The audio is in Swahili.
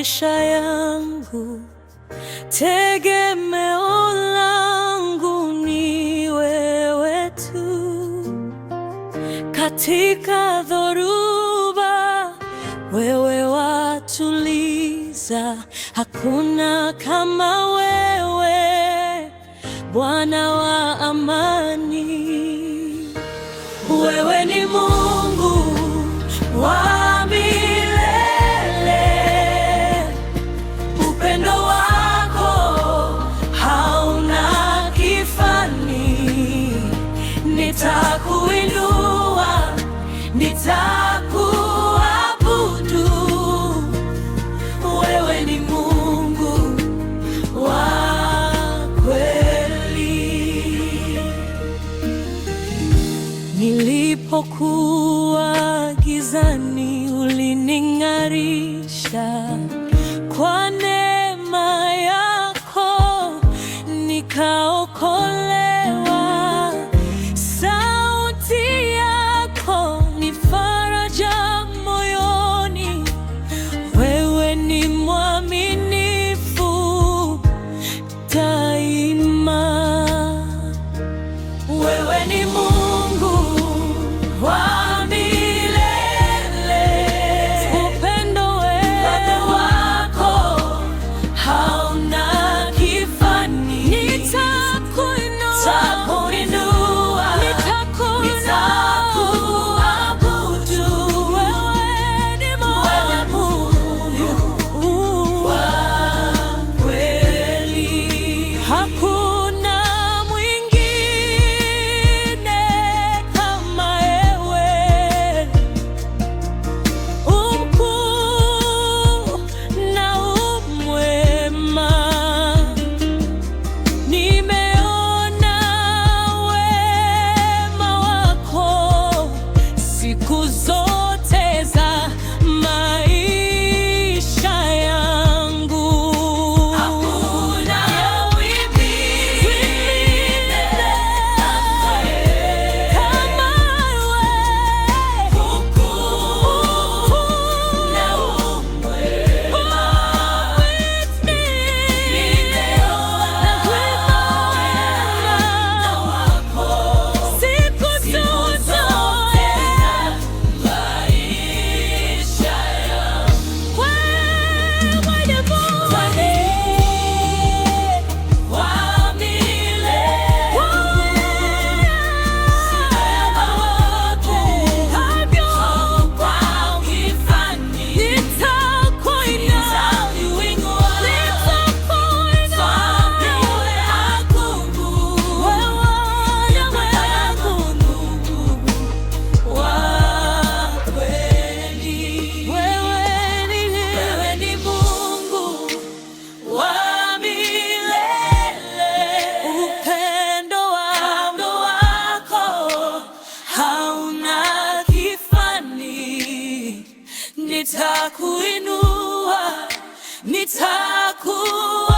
maisha yangu, tegemeo langu ni wewe tu. Katika dhoruba wewe watuliza, hakuna kama wewe, Bwana wa amani. Wewe ni Mungu wa milele, upendo wako hauna kifani. Nitakuinua, nitakuabudu. Wewe ni Mungu wa kweli. Nilipokuwa gizani ulining'arisha, kwa neema yako nikaokolewa. Sauti yako ni faraja moyoni, wewe ni mwaminifu daima. Wewe ni Mungu wa milele, upendo wako hauna kifani. Nitakuinua, nitakuabudu. Wewe ni Mungu wa kweli, hakuna mwingine kama wewe. Umkuu na umwema, nimeona wema wako siku zote za maisha yangu. Hakuna mwingine kama wewe, ukuu na umwema. Nimeona wema wako siku zote za maisha yangu. Wewe ni Mungu wa milele, wema wako hauna kifani. Nitakuinua, wewe ni Mungu wa milele, upendo wako hauna kifani. Nitakuinua, nitakuabudu.